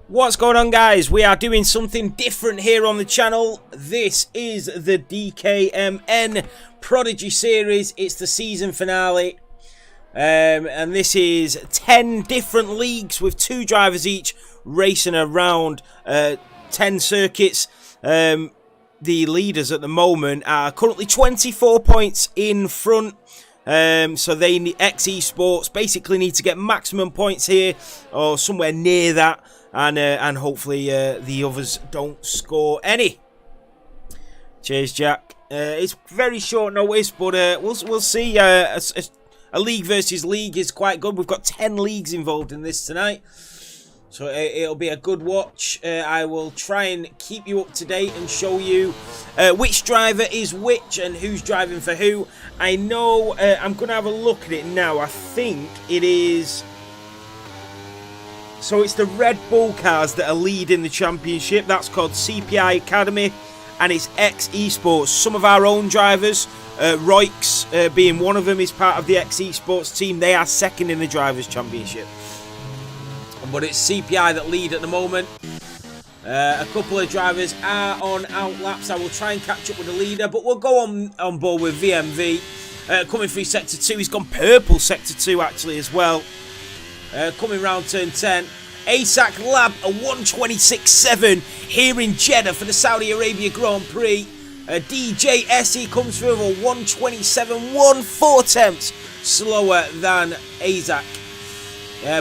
What's going on, guys? We are doing something different here on the channel. This is the DKMN Prodigy series. It's the season finale. And this is 10 different leagues with 2 drivers each racing around 10 circuits. The leaders at the moment are currently 24 points in front. So they need, Esports basically need to get maximum points here or somewhere near that. And hopefully the others don't score any. Cheers, Jack. It's very short notice, but we'll see. A league versus league is quite good. We've got 10 leagues involved in this tonight, so it'll be a good watch. I will try and keep you up to date and show you which driver is which and who's driving for who. I know I'm going to have a look at it now. I think it is... So it's the Red Bull cars that are leading the championship. That's called CPI Academy, and it's Esports. Some of our own drivers, Roix being one of them, is part of the Esports team. They are second in the Drivers' Championship. But it's CPI that lead at the moment. A couple of drivers are on out laps. I will try and catch up with the leader, but we'll go on board with VMV. Coming through Sector 2. He's gone purple Sector 2 actually as well. Coming round turn 10, ASAC Lab a 126.7 here in Jeddah for the Saudi Arabia Grand Prix. DJ SE comes through with a 127, 4 tenths slower than ASAC.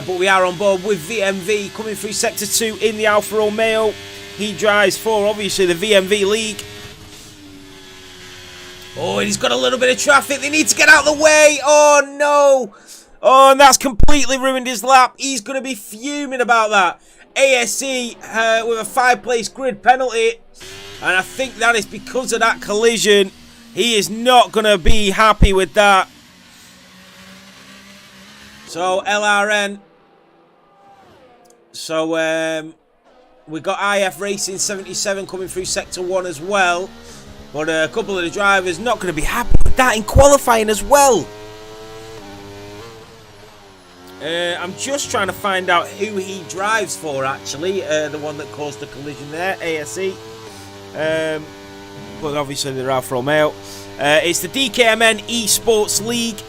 But we are on board with VMV coming through Sector 2 in the Alfa Romeo. He drives for obviously the VMV League. Oh, and he's got a little bit of traffic. They need to get out of the way. Oh no. Oh, and that's completely ruined his lap. He's going to be fuming about that. ASE with a 5-place grid penalty. And I think that is because of that collision. He is not going to be happy with that. So, LRN. So, we got IF Racing 77 coming through Sector 1 as well. But a couple of the drivers not going to be happy with that in qualifying as well. I'm just trying to find out who he drives for, actually. The one that caused the collision there, ASE. But obviously they're Alfa Romeo. It's the DKMN Esports League.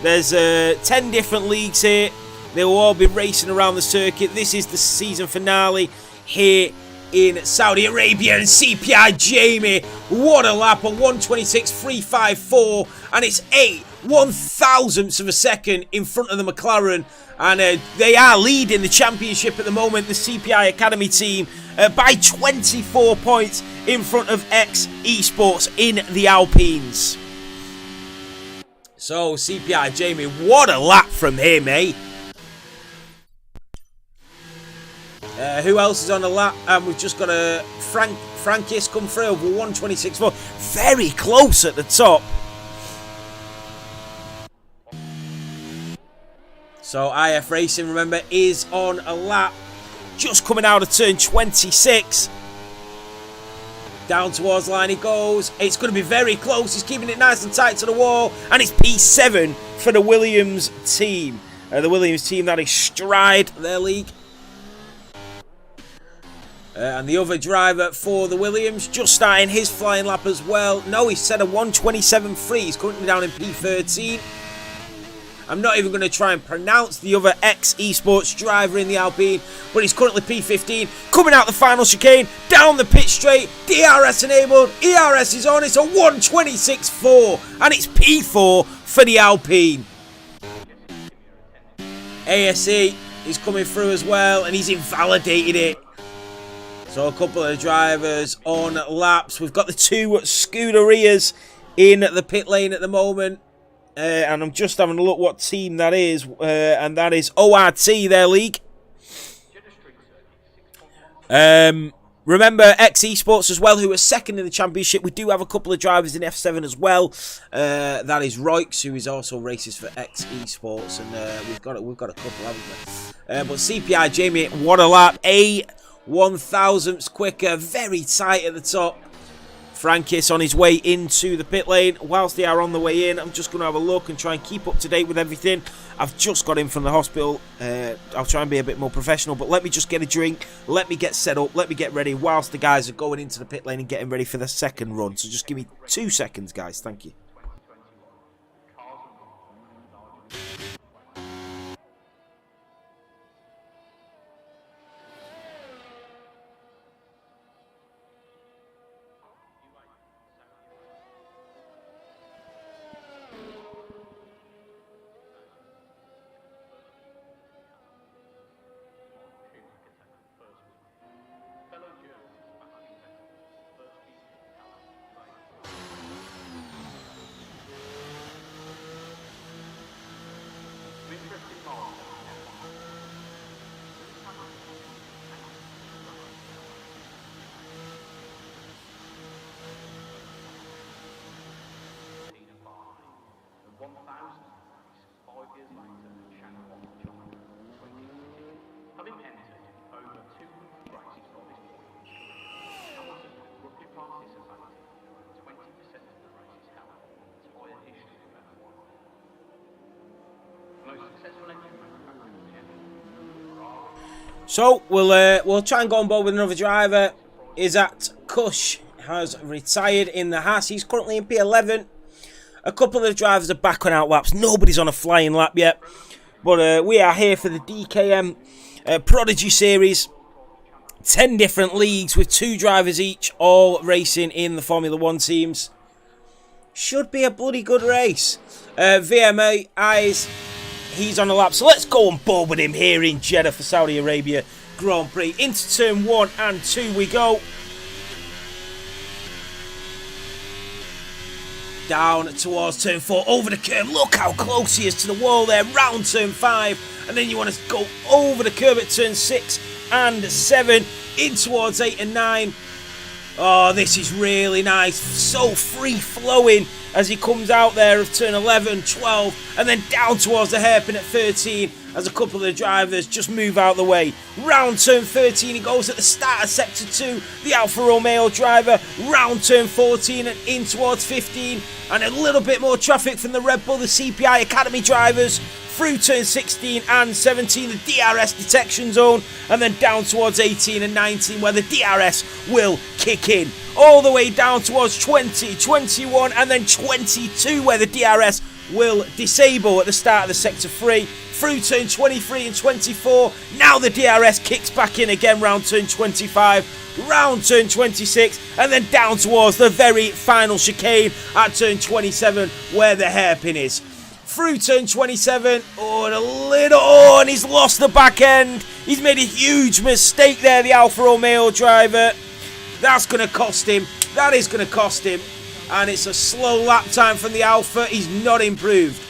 There's 10 different leagues here. They will all be racing around the circuit. This is the season finale here in Saudi Arabia. And CPI Jamie, what a lap, a 126.354. And it's 8/1000ths of a second in front of the McLaren, and they are leading the championship at the moment, the CPI Academy team, by 24 points in front of Esports in the Alpines. So CPI Jamie, what a lap from him, eh? Who else is on the lap? We've just got a Frankis come through over 126.4, very close at the top. So IF Racing, remember, is on a lap. Just coming out of turn 26. Down towards line he goes. It's going to be very close. He's keeping it nice and tight to the wall. And it's P7 for the Williams team. The Williams team that is Stride, their league. And the other driver for the Williams, just starting his flying lap as well. No, he's set a 1:27.3. He's currently down in P13. I'm not even going to try and pronounce the other ex-Esports driver in the Alpine, but he's currently P15. Coming out the final chicane, down the pit straight, DRS enabled, ERS is on, it's a 1:26.4, and it's P4 for the Alpine. ASE is coming through as well, and he's invalidated it. So a couple of drivers on laps. We've got the two Scuderias in the pit lane at the moment. And I'm just having a look what team that is. And that is ORT, their league. Remember, ex-Esports as well, who are second in the championship. We do have a couple of drivers in F7 as well. That is Roix, who is also races for ex-Esports. And we've got a couple, haven't we? But CPI Jamie, what a lap. 1/1000ths quicker, very tight at the top. Frankis on his way into the pit lane. Whilst they are on the way in, I'm just going to have a look and try and keep up to date with everything. I've just got in from the hospital. I'll try and be a bit more professional, but let me just get a drink. Let me get set up. Let me get ready whilst the guys are going into the pit lane and getting ready for the second run. So just give me 2 seconds, guys. Thank you. So we'll try and go on board with another driver. Izat Kush has retired in the Haas. He's currently in P11. A couple of drivers are back on out laps. Nobody's on a flying lap yet. But we are here for the DKM Prodigy series. 10 different leagues with 2 drivers each, all racing in the Formula 1 teams. Should be a bloody good race. VMA Eyes, he's on a lap. So let's go on board with him here in Jeddah for Saudi Arabia Grand Prix. Into turn 1 and 2 we go. Down towards turn 4, over the curb. Look how close he is to the wall there. Round turn 5. And then you want to go over the curb at turn 6 and 7. In towards 8 and 9. Oh, this is really nice. So free-flowing as he comes out there of turn 11, 12. And then down towards the hairpin at 13. As a couple of the drivers just move out the way. Round turn 13, he goes at the start of sector 2. The Alfa Romeo driver. Round turn 14 and in towards 15. And a little bit more traffic from the Red Bull, the CPI Academy drivers. Through turn 16 and 17, the DRS detection zone. And then down towards 18 and 19, where the DRS will kick in. All the way down towards 20, 21 and then 22, where the DRS will disable at the start of the sector 3. Through turn 23 and 24. Now the DRS kicks back in again round turn 25. Round turn 26. And then down towards the very final chicane at turn 27 where the hairpin is. Through turn 27. Oh, and a little... Oh, and he's lost the back end. He's made a huge mistake there, the Alfa Romeo driver. That's going to cost him. That is going to cost him. And it's a slow lap time from the Alfa. He's not improved.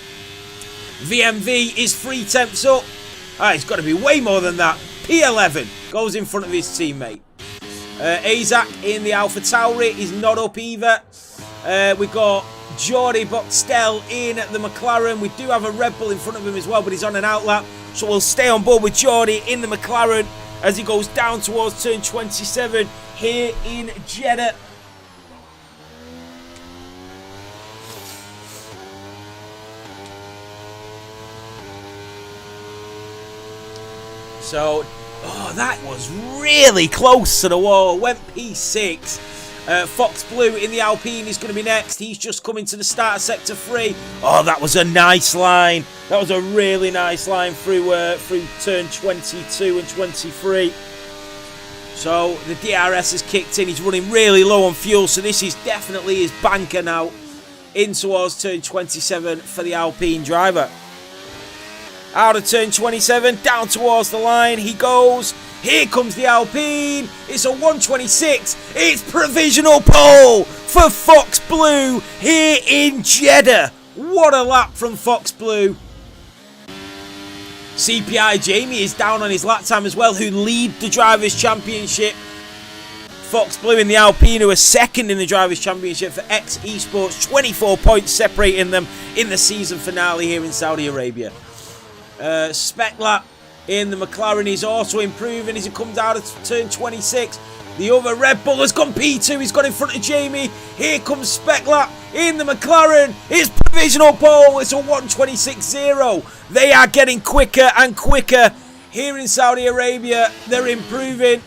VMV is 3 tenths up. He's got to be way more than that. P11 goes in front of his teammate. Azak in the Alpha Tauri is not up either. We got Jordi Boxtel in the McLaren. We do have a Red Bull in front of him as well, but he's on an outlap. So we'll stay on board with Jordi in the McLaren as he goes down towards turn 27 here in Jeddah. So, that was really close to the wall. Went P6. Fox Blue in the Alpine is going to be next. He's just coming to the start of Sector 3. Oh, that was a nice line. That was a really nice line through turn 22 and 23. So the DRS has kicked in. He's running really low on fuel, so this is definitely his banker now in towards turn 27 for the Alpine driver. Out of turn 27, down towards the line he goes. Here comes the Alpine. It's a 126. It's provisional pole for Fox Blue here in Jeddah. What a lap from Fox Blue. CPI Jamie is down on his lap time as well, who lead the Drivers' Championship. Fox Blue in the Alpine, who are second in the Drivers' Championship for X Esports. 24 points separating them in the season finale here in Saudi Arabia. Spec lap in the McLaren is also improving as he comes out of turn 26. The other Red Bull has gone P2. He's got in front of Jamie. Here comes Spec lap in the McLaren. It's provisional pole. It's a 126.0. They are getting quicker and quicker here in Saudi Arabia. They're improving.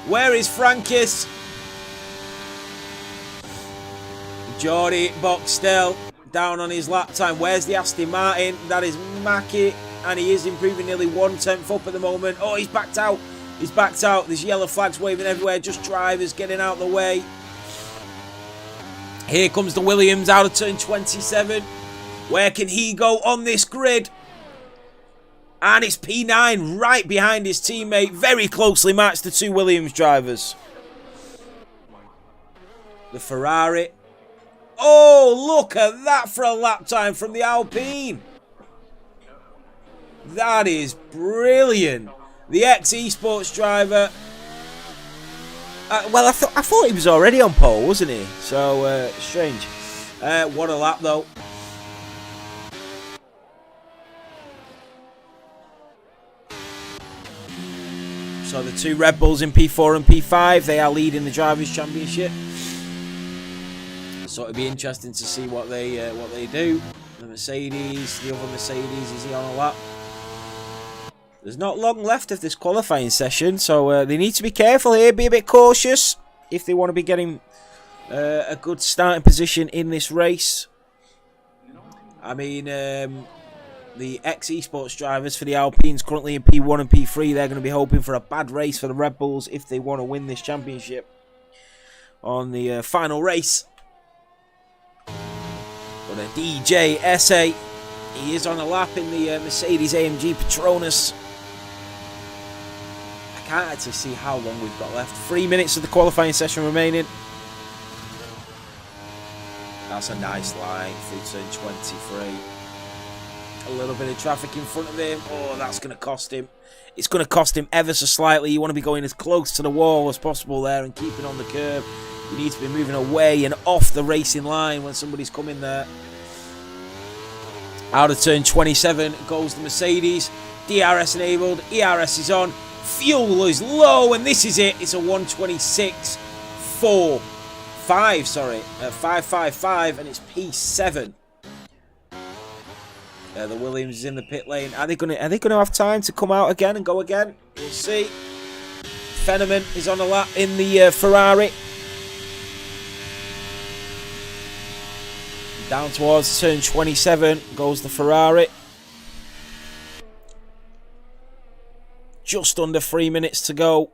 Where is Frankis? Jordi Boxtel down on his lap time. Where's the Aston Martin? That is Mackie. And he is improving nearly 1/10 up at the moment. Oh, he's backed out. He's backed out. There's yellow flags waving everywhere. Just drivers getting out of the way. Here comes the Williams out of turn 27. Where can he go on this grid? And it's P9 right behind his teammate. Very closely matched, the two Williams drivers. The Ferrari. Oh, look at that for a lap time from the Alpine. That is brilliant. The X Esports driver. Well, I thought he was already on pole, wasn't he? So, strange. What a lap, though. So, the two Red Bulls in P4 and P5, they are leading the Drivers' Championship. So, it'll be interesting to see what they do. The Mercedes, the other Mercedes, is he on a lap? There's not long left of this qualifying session, so they need to be careful here, be a bit cautious if they want to be getting a good starting position in this race. I mean, the X Esports drivers for the Alpines currently in P1 and P3, they're going to be hoping for a bad race for the Red Bulls if they want to win this championship on the final race. But a DJ SA, he is on a lap in the Mercedes AMG Petronas. I can't actually see how long we've got left. 3 minutes of the qualifying session remaining. That's a nice line through turn 23. A little bit of traffic in front of him. Oh, that's going to cost him. It's going to cost him ever so slightly. You want to be going as close to the wall as possible there and keeping on the curb. You need to be moving away and off the racing line when somebody's coming there. Out of turn 27 goes the Mercedes. DRS enabled. ERS is on. Fuel is low, and this is it. It's a 555, and it's P7. The Williams is in the pit lane. Are they gonna have time to come out again and go again? We'll see. Fenneman is on a lap in the Ferrari. Down towards turn 27 goes the Ferrari. Just under 3 minutes to go.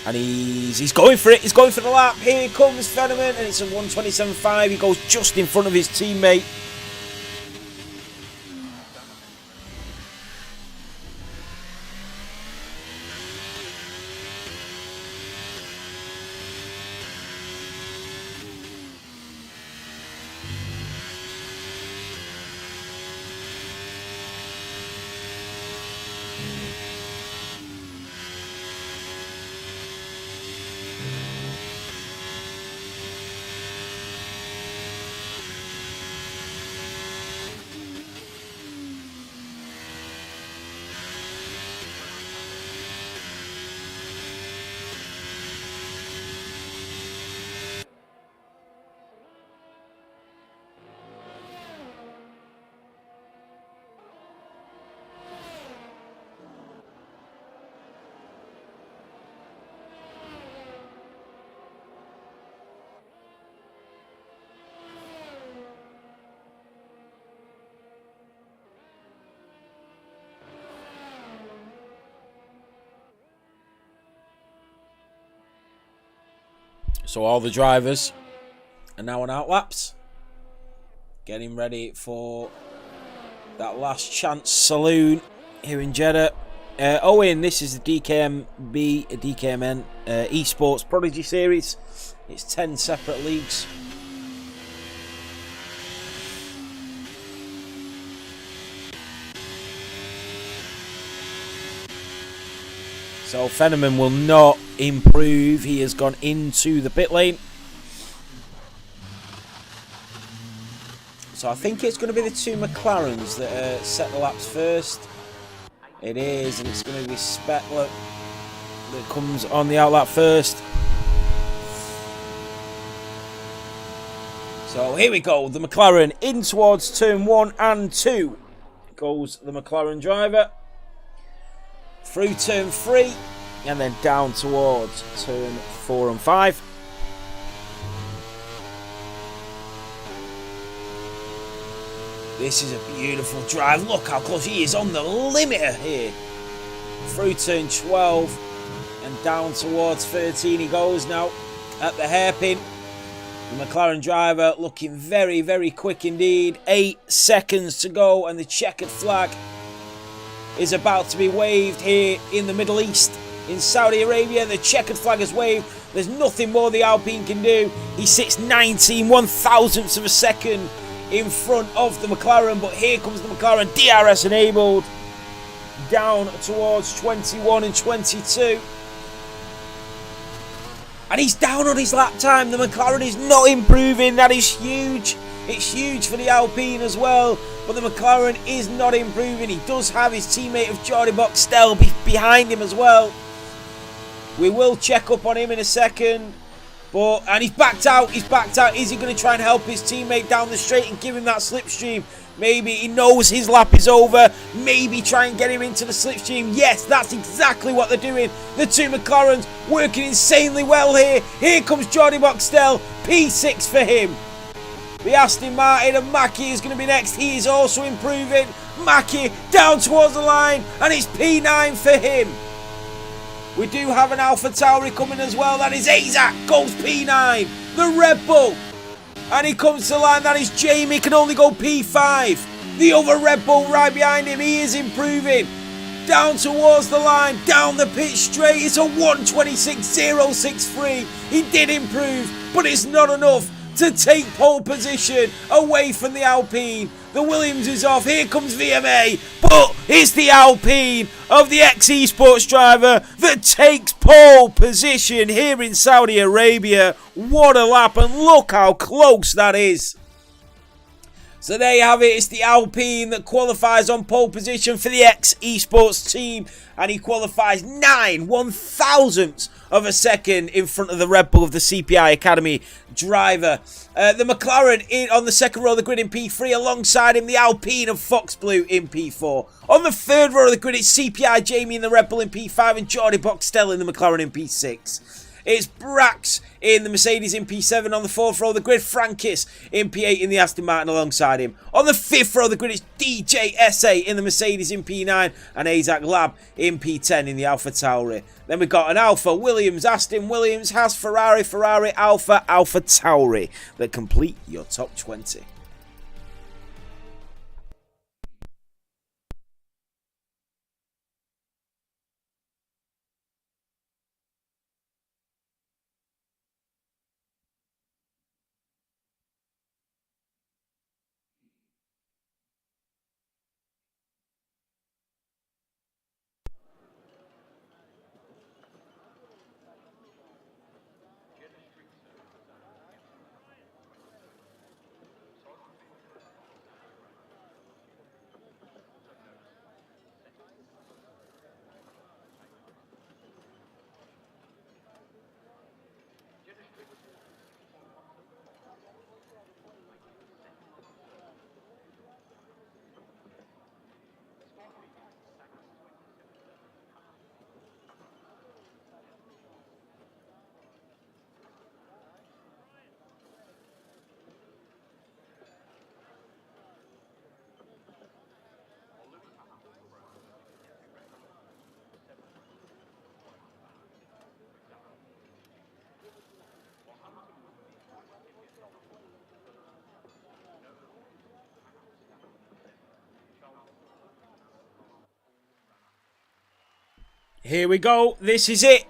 And he's going for it. He's going for the lap. Here comes Fenneman, and it's a 127.5. He goes just in front of his teammate. So all the drivers are now on out laps, getting ready for that last chance saloon here in Jeddah. Owen, this is the DKMN Esports Prodigy Series. It's 10 separate leagues. So Fenneman will not improve. He has gone into the pit lane. So I think it's going to be the two McLarens that set the laps first. It is, and it's going to be Speckler that comes on the outlap first. So here we go, the McLaren in towards turn 1 and 2. Goes the McLaren driver. Through turn 3 and then down towards turn 4 and 5. This is a beautiful drive. Look how close he is on the limiter here. Through turn 12 and down towards 13 he goes now at the hairpin. The McLaren driver looking very, very quick indeed. 8 seconds to go and the checkered flag is about to be waved here in the Middle East. In Saudi Arabia, the checkered flag is waved. There's nothing more the Alpine can do. He sits 19 1/1000ths of a second in front of the McLaren, but here comes the McLaren, DRS enabled, down towards 21 and 22. And he's down on his lap time. The McLaren is not improving. That is huge. It's huge for the Alpine as well, but the McLaren is not improving. He does have his teammate of Jordi Boxtel behind him as well. We will check up on him in a second. And he's backed out. He's backed out. Is he going to try and help his teammate down the straight and give him that slipstream? Maybe he knows his lap is over. Maybe try and get him into the slipstream. Yes, that's exactly what they're doing. The two McLarens working insanely well here. Here comes Jordi Boxtel. P6 for him. The Aston Martin and Mackie is going to be next. He is also improving. Mackie down towards the line. And it's P9 for him. We do have an Alpha Tauri coming as well. That is Isaac. Goes P9. The Red Bull. And he comes to the line. That is Jamie. Can only go P5. The other Red Bull right behind him. He is improving. Down towards the line. Down the pitch straight. It's a 1:26.063. He did improve. But it's not enough to take pole position away from the Alpine. The Williams is off. Here comes VMA. But it's the Alpine of the ex-Esports driver that takes pole position here in Saudi Arabia. What a lap, and look how close that is. So there you have it. It's the Alpine that qualifies on pole position for the ex-Esports team. And he qualifies 9 1/1000ths of a second in front of the Red Bull of the CPI Academy driver. The McLaren on the second row of the grid in P3. Alongside him, the Alpine of Fox Blue in P4. On the third row of the grid, it's CPI Jamie in the Red Bull in P5 and Jordi Boxtel in the McLaren in P6. It's Brax in the Mercedes in P7. On the fourth row of the grid, Frankis in P8 in the Aston Martin alongside him. On the fifth row of the grid, it's DJSA in the Mercedes in P9 and Isaac Lab in P10 in the Alpha Tauri. Then we've got an Alpha Williams, Aston Williams, Haas Ferrari, Ferrari, Alpha, Alpha Tauri that complete your top 20. Here we go. This is it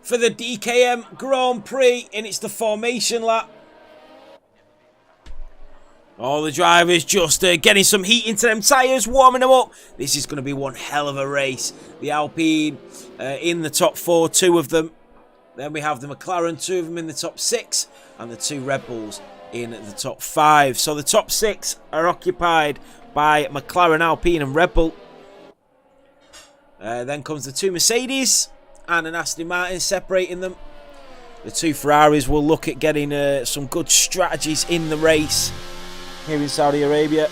for the DKM Grand Prix, and it's the formation lap. All the drivers just getting some heat into them tyres, warming them up. This is going to be one hell of a race. The Alpine in the top 4, 2 of them. Then we have the McLaren, 2 of them in the top 6. And the 2 Red Bulls in the top 5. So the top 6 are occupied by McLaren, Alpine and Red Bull. Then comes the 2 Mercedes and an Aston Martin separating them. The 2 Ferraris will look at getting some good strategies in the race here in Saudi Arabia.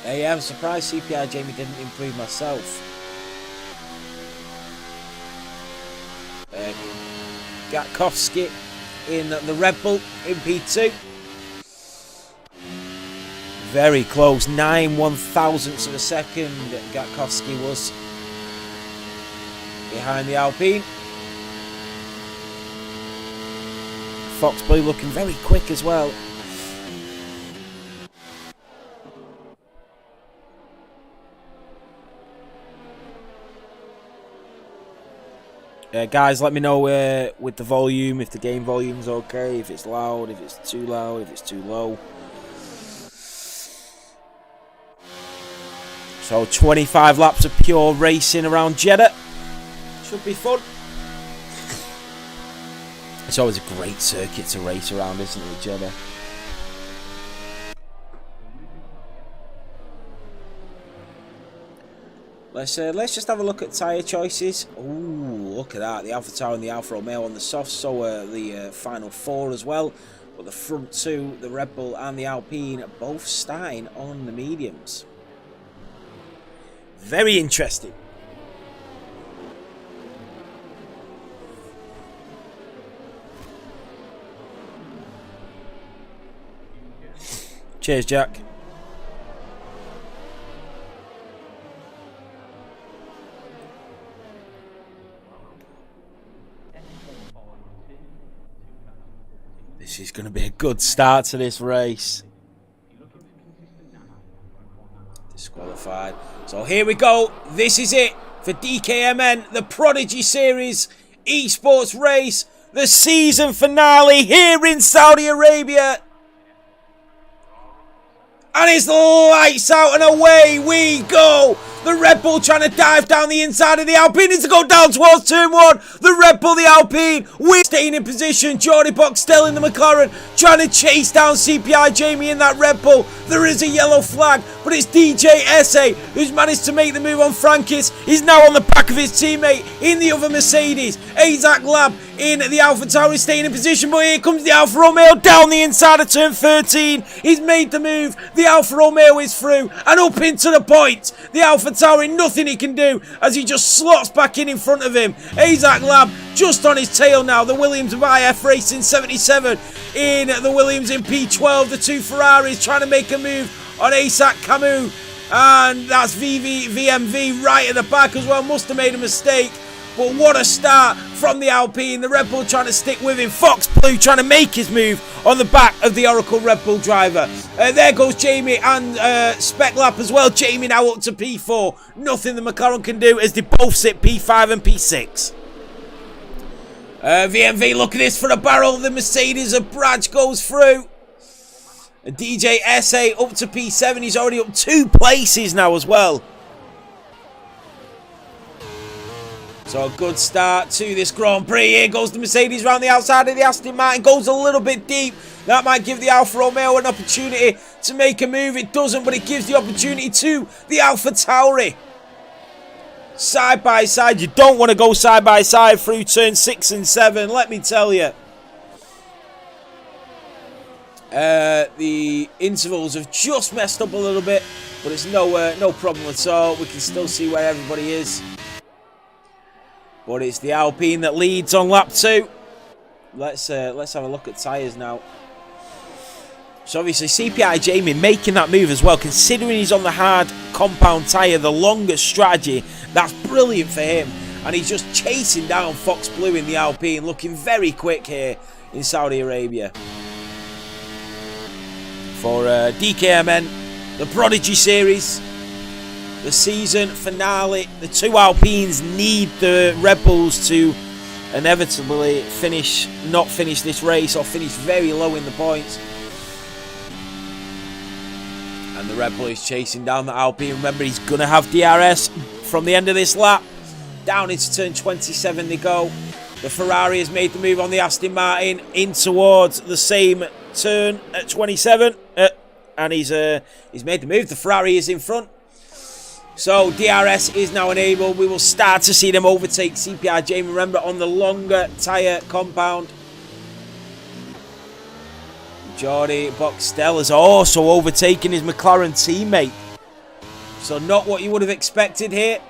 Yeah, I'm surprised CPI Jamie didn't improve myself. Gatkowski in the Red Bull in P2. Very close, 9/1000ths of a second Gatkowski was behind the Alpine. Fox Blue looking very quick as well. Guys, let me know with the volume, if the game volume's okay, if it's loud, if it's too loud, if it's too low. So 25 laps of pure racing around Jeddah. Should be fun. It's always a great circuit to race around, isn't it, Jeddah? Let's just have a look at tyre choices. Ooh, look at that. The AlphaTauri and the Alfa Romeo on the softs. So the final 4 as well. But the front 2, the Red Bull and the Alpine, both starting on the mediums. Very interesting. Cheers, Jack. This is going to be a good start to this race. Disqualified. So here we go. This is it for DKMN, the Prodigy Series Esports race, the season finale here in Saudi Arabia. And it's lights out and away we go. The Red Bull trying to dive down the inside of the Alpine. Needs to go down towards turn 1. The Red Bull, the Alpine, we're staying in position. Jordi Box still in the McLaren, trying to chase down CPI Jamie in that Red Bull. There is a yellow flag, but it's DJ SA who's managed to make the move on Frankis. He's now on the back of his teammate in the other Mercedes. Isaac Lab in the AlphaTauri staying in position, but here comes the Alfa Romeo down the inside of turn 13. He's made the move. The Alfa Romeo is through and up into the point. The AlphaTauri, nothing he can do as he just slots back in front of him. Isaac Lab just on his tail now. The Williams of IF Racing 77 in the Williams in P12. The 2 Ferraris trying to make a move on Isaac Camus. And that's VMV right at the back as well. Must have made a mistake. But what a start from the Alpine. The Red Bull trying to stick with him. Fox Blue trying to make his move on the back of the Oracle Red Bull driver. There goes Jamie and Spec Lap as well. Jamie now up to P4. Nothing the McLaren can do as they both sit P5 and P6. VMV, look at this for a barrel. The Mercedes of Braj goes through. DJ SA up to P7. He's already up 2 places now as well. So a good start to this Grand Prix. Here goes the Mercedes round the outside of the Aston Martin. Goes a little bit deep. That might give the Alfa Romeo an opportunity to make a move. It doesn't, but it gives the opportunity to the AlphaTauri. Side by side. You don't want to go side by side through turn 6 and 7. Let me tell you. The intervals have just messed up a little bit, but it's no problem at all. We can still see where everybody is. But it's the Alpine that leads on lap 2. Let's have a look at tyres now. So obviously CPI Jamie making that move as well, considering he's on the hard compound tyre, the longest strategy. That's brilliant for him. And he's just chasing down Fox Blue in the Alpine, looking very quick here in Saudi Arabia. For DKMN, the Prodigy series, the season finale, the two Alpines need the Red Bulls to inevitably not finish this race or finish very low in the points. And the Red Bull is chasing down the Alpine. Remember, he's going to have DRS from the end of this lap. Down into turn 27 they go. The Ferrari has made the move on the Aston Martin in towards the same turn at 27. And he's made the move. The Ferrari is in front. So DRS is now enabled. We will start to see them overtake CPI Jamie. Remember, on the longer tyre compound. Jordi Boxtel has also overtaken his McLaren teammate. So not what you would have expected here.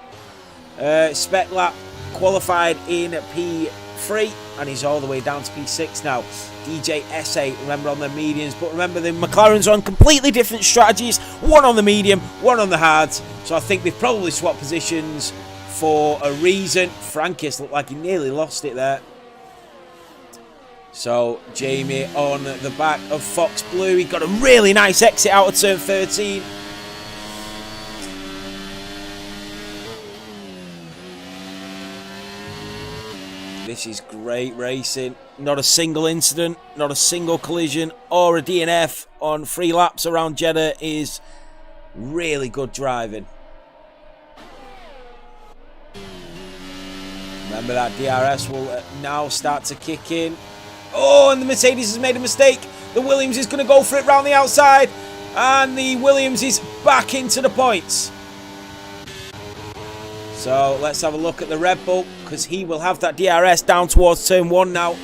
Spec lap qualified in P3 and he's all the way down to P6 now. DJ SA, remember, on the mediums, but remember the McLaren's on completely different strategies. One on the medium, one on the hards. So I think they've probably swapped positions for a reason. Frankis looked like he nearly lost it there. So Jamie on the back of Fox Blue. He got a really nice exit out of turn 13. This is great racing. Not a single incident, not a single collision or a DNF on 3 laps around Jeddah is really good driving. Remember, that DRS will now start to kick in. Oh, and the Mercedes has made a mistake. The Williams is going to go for it round the outside. And the Williams is back into the points. So let's have a look at the Red Bull, because he will have that DRS down towards turn 1 now.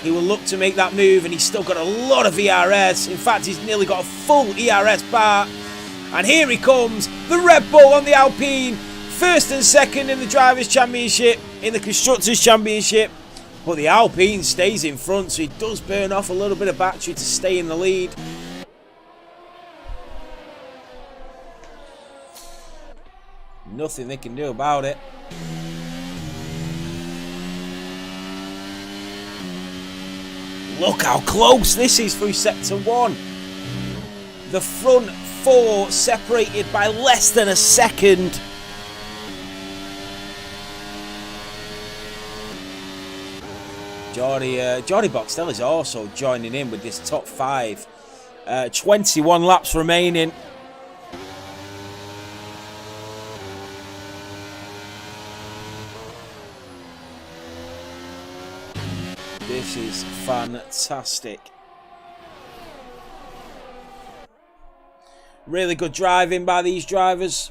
He will look to make that move, and he's still got a lot of ERS. In fact, he's nearly got a full ERS bar. And here he comes, the Red Bull on the Alpine. First and second in the Drivers' Championship, in the Constructors' Championship. But the Alpine stays in front, so he does burn off a little bit of battery to stay in the lead. Nothing they can do about it. Look how close this is through Sector 1. The front 4 separated by less than a second. Jordi Boxtel is also joining in with this top 5. 21 laps remaining. This is fantastic. Really good driving by these drivers.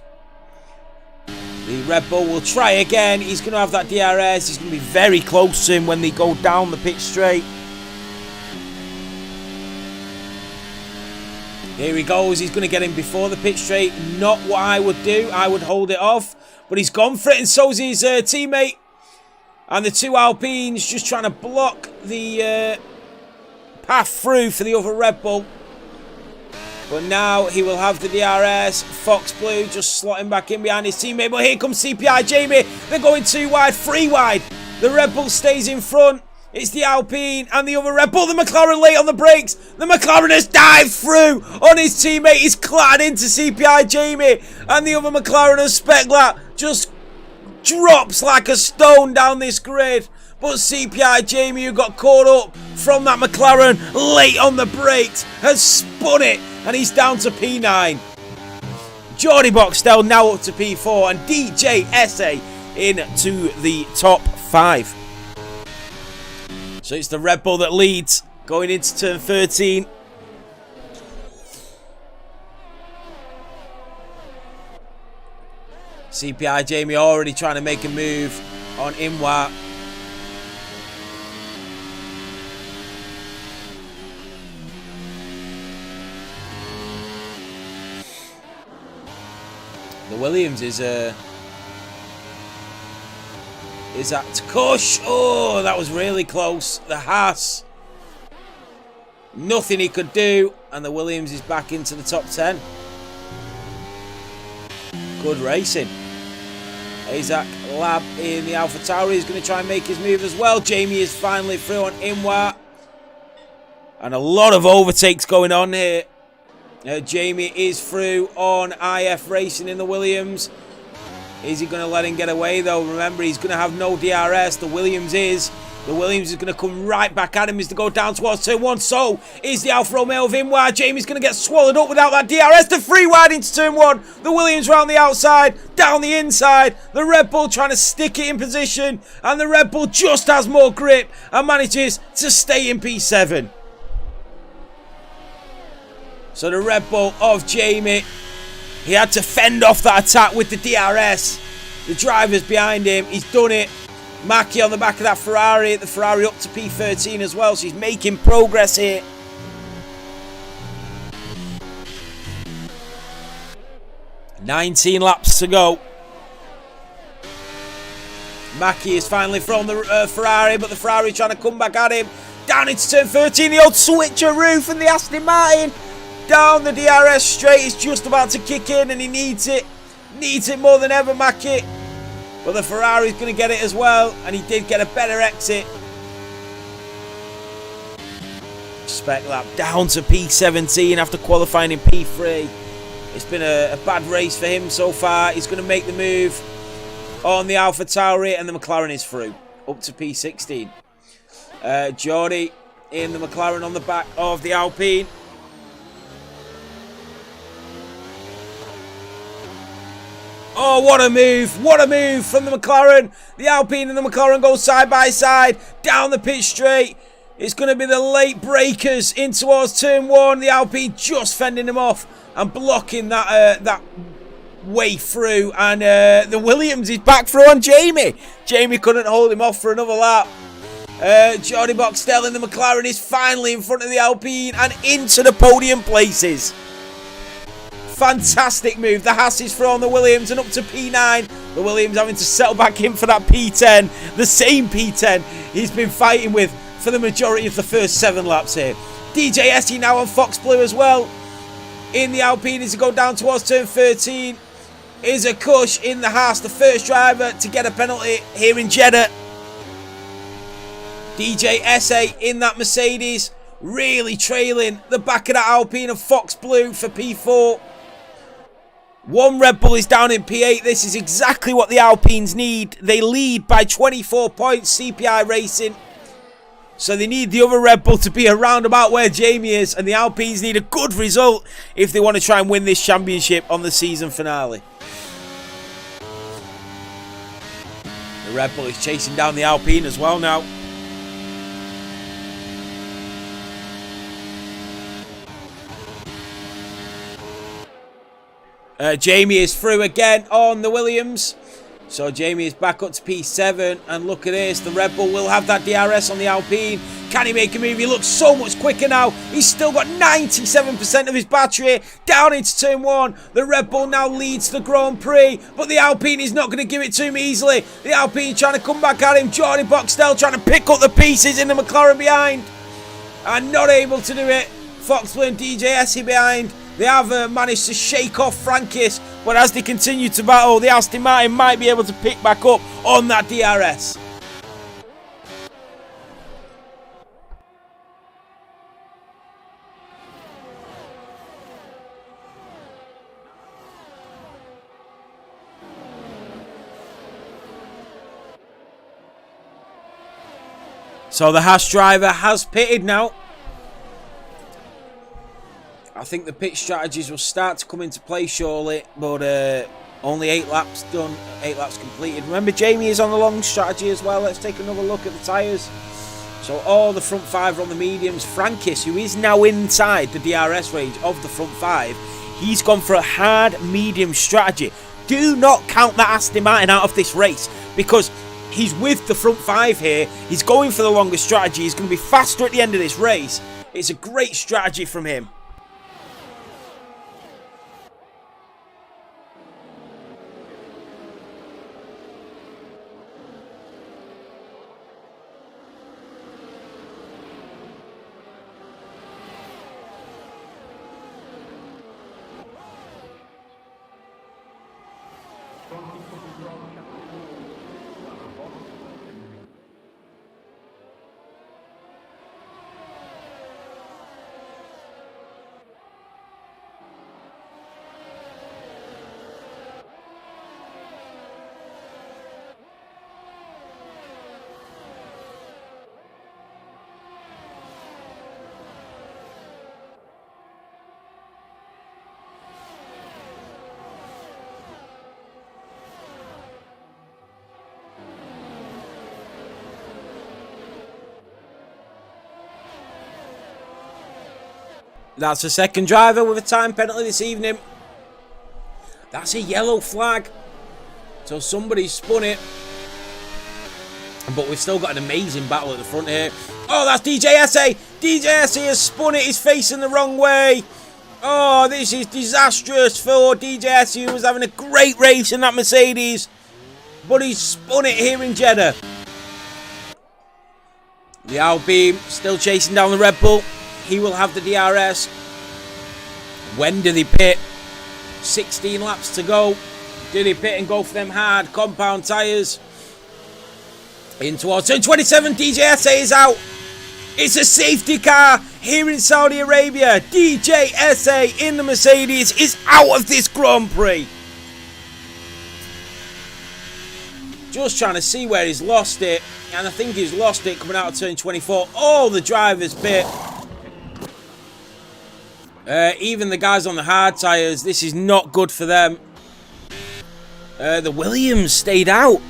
The Red Bull will try again. He's going to have that DRS. He's going to be very close to him when they go down the pit straight. Here he goes. He's going to get him before the pit straight. Not what I would do. I would hold it off. But he's gone for it, and so's his teammate. And the two Alpines just trying to block the path through for the other Red Bull. But now he will have the DRS. Fox Blue just slotting back in behind his teammate. But here comes CPI Jamie. They're going 2 wide, 3 wide. The Red Bull stays in front. It's the Alpine and the other Red Bull. The McLaren late on the brakes. The McLaren has dived through on his teammate. He's clattered into CPI Jamie. And the other McLaren has spec lap. Just drops like a stone down this grid. But CPI Jamie, who got caught up from that McLaren late on the brakes, has spun it. And he's down to P9. Jordi Boxtel now up to P4. And DJ SA into the top 5. So it's the Red Bull that leads going into turn 13. CPI Jamie already trying to make a move on Imwa. The Williams is at Kush. Oh, that was really close. The Haas. Nothing he could do, and the Williams is back into the top 10. Good racing. Isaac Lab in the AlphaTauri is going to try and make his move as well. Jamie is finally through on Inwa. And a lot of overtakes going on here. Jamie is through on IF Racing in the Williams. Is he going to let him get away though? Remember, he's going to have no DRS. The Williams is. The Williams is going to come right back at him as they go down towards turn 1. So is the Alfa Romeo of Inward. Jamie's going to get swallowed up without that DRS. The free wide into turn 1. The Williams round the outside, down the inside. The Red Bull trying to stick it in position. And the Red Bull just has more grip and manages to stay in P7. So the Red Bull of Jamie, he had to fend off that attack with the DRS. The driver's behind him. He's done it. Mackie on the back of that Ferrari. The Ferrari up to P13 as well. So he's making progress here. $19 to go. Mackie is finally from the Ferrari, but the Ferrari trying to come back at him. Down into turn 13. The old switcher roof and the Aston Martin. Down the DRS straight. It's just about to kick in and he needs it. Needs it more than ever, Mackie. But the Ferrari's going to get it as well. And he did get a better exit. Spec lap down to P17 after qualifying in P3. It's been a bad race for him so far. He's going to make the move on the AlphaTauri. And the McLaren is through. Up to P16. Geordie in the McLaren on the back of the Alpine. Oh, what a move. What a move from the McLaren. The Alpine and the McLaren go side by side. Down the pitch straight. It's going to be the late breakers in towards turn 1. The Alpine just fending them off and blocking that way through. And the Williams is back through on Jamie. Jamie couldn't hold him off for another lap. Jordi Boxtel in the McLaren is finally in front of the Alpine and into the podium places. Fantastic move. The Haas is through on the Williams and up to P9. The Williams having to settle back in for that P10. The same P10 he's been fighting with for the majority of the first 7 laps here. DJ Essie now on Fox Blue as well. In the Alpine as he go down towards turn 13. Is a Kush in the Haas, the first driver to get a penalty here in Jeddah. DJ Essie in that Mercedes. Really trailing the back of that Alpine of Fox Blue for P4. One Red Bull is down in P8. This is exactly what the Alpines need. They lead by 24 points, CPI Racing. So they need the other Red Bull to be around about where Jamie is. And the Alpines need a good result if they want to try and win this championship on the season finale. The Red Bull is chasing down the Alpine as well now. Jamie is through again on the Williams. So Jamie is back up to P7. And look at this. The Red Bull will have that DRS on the Alpine. Can he make a move? He looks so much quicker now. He's still got 97% of his battery. Down into turn 1. The Red Bull now leads the Grand Prix. But the Alpine is not going to give it to him easily. The Alpine trying to come back at him. Jordi Boxtel trying to pick up the pieces in the McLaren behind. And not able to do it. Foxblue and DJ Essie behind. They have managed to shake off Frankis, but as they continue to battle, the Aston Martin might be able to pick back up on that DRS. So the Haas driver has pitted now. I think the pit strategies will start to come into play shortly, but only 8 laps done, 8 laps completed. Remember, Jamie is on the long strategy as well. Let's take another look at the tyres. So all the front 5 are on the mediums. Frankis, who is now inside the DRS range of the front 5, he's gone for a hard medium strategy. Do not count that Aston Martin out of this race, because he's with the front 5 here. He's going for the longer strategy. He's going to be faster at the end of this race. It's a great strategy from him. That's the second driver with a time penalty this evening. That's a yellow flag. So somebody's spun it. But we've still got an amazing battle at the front here. Oh, that's DJSA. DJSA has spun it. He's facing the wrong way. Oh, this is disastrous for DJSA, who was having a great race in that Mercedes. But he's spun it here in Jeddah. The Alpine still chasing down the Red Bull. He will have the DRS. When do they pit? 16 laps to go. Do they pit and go for them hard compound tyres? In towards turn 27, DJSA is out. It's a safety car here in Saudi Arabia. DJSA in the Mercedes is out of this Grand Prix. Just trying to see where he's lost it. And I think he's lost it coming out of turn 24. Oh, the driver's pit. Even the guys on the hard tyres, this is not good for them. The Williams stayed out.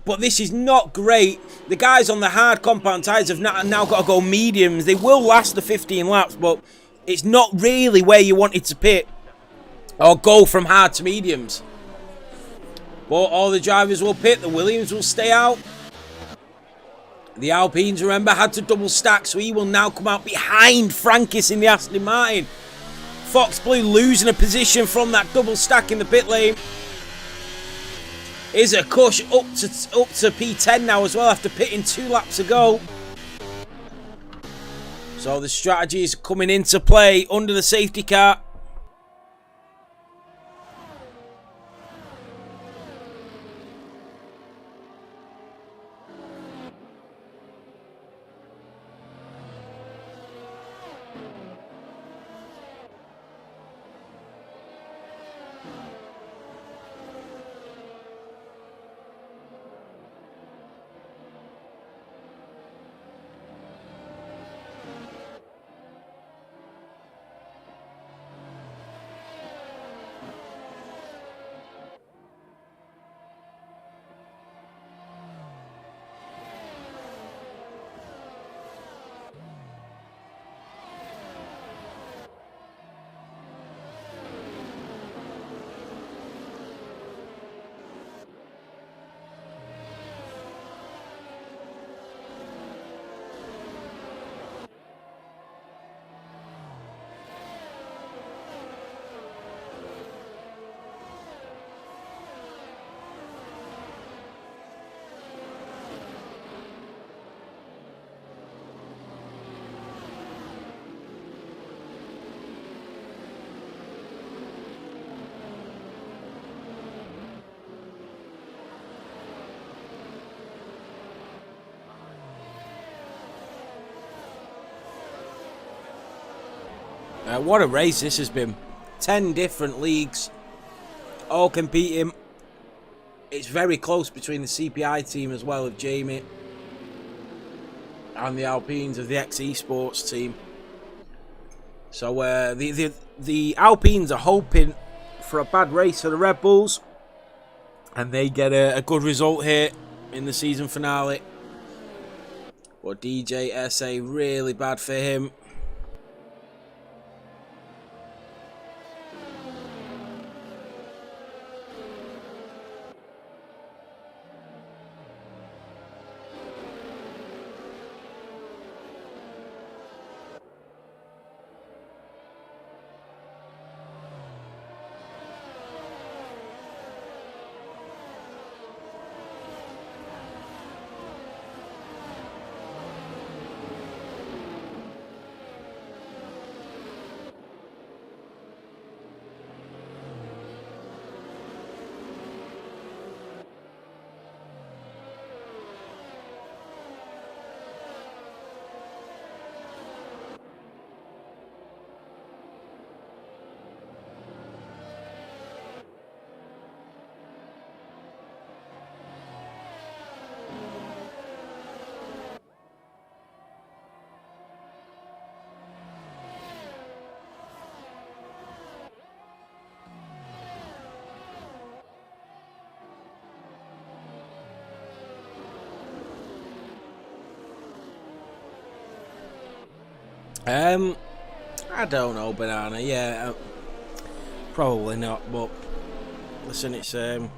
But this is not great. The guys on the hard compound tyres have now got to go mediums. They will last the 15 laps, but it's not really where you wanted to pit or go from hard to mediums. But all the drivers will pit. The Williams will stay out. The Alpines, remember, had to double stack, so he will now come out behind Frankis in the Aston Martin. Fox Blue losing a position from that double stack in the pit lane. Is a Cush up to P10 now as well after pitting 2 laps ago. So the strategy is coming into play under the safety car. What a race this has been. 10 different leagues, all competing. It's very close between the CPI team as well of Jamie and the Alpines of the Esports team. So the Alpines are hoping for a bad race for the Red Bulls, and they get a good result here in the season finale. But DJSA, really bad for him. I don't know, Banana. Yeah, probably not. But listen, it's not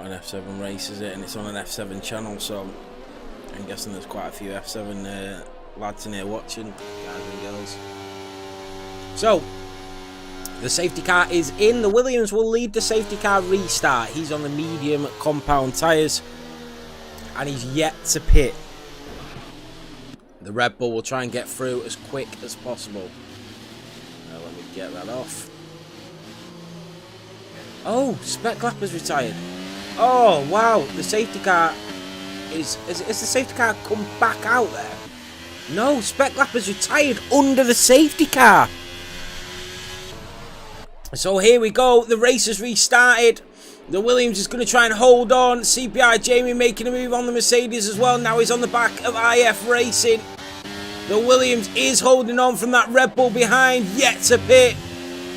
an F7 race, is it? And it's on an F7 channel, so I'm guessing there's quite a few F7 lads in here watching, guys and girls. So the safety car is in. The Williams will lead the safety car restart. He's on the medium compound tyres, and he's yet to pit. The Red Bull will try and get through as quick as possible. Let me get that off. Oh, Spec Lap has retired. Oh, wow. The safety car is the safety car come back out there? No, Spec Lap has retired under the safety car. So here we go. The race has restarted. The Williams is going to try and hold on. CPI Jamie making a move on the Mercedes as well. Now he's on the back of IF Racing. The Williams is holding on from that Red Bull behind, yet to pit.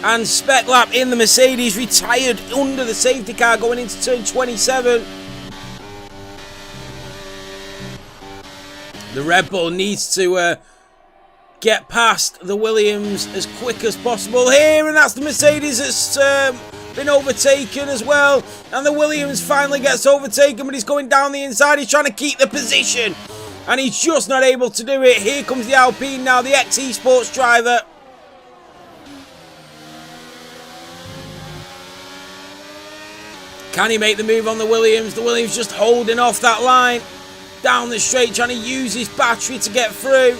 And Spec Lap in the Mercedes retired under the safety car going into turn 27. The Red Bull needs to get past the Williams as quick as possible here. And that's the Mercedes that's been overtaken as well. And the Williams finally gets overtaken, but he's going down the inside. He's trying to keep the position, and he's just not able to do it. Here comes the Alpine now, the ex-Esports driver. Can he make the move on the Williams? The Williams just holding off that line. Down the straight, trying to use his battery to get through.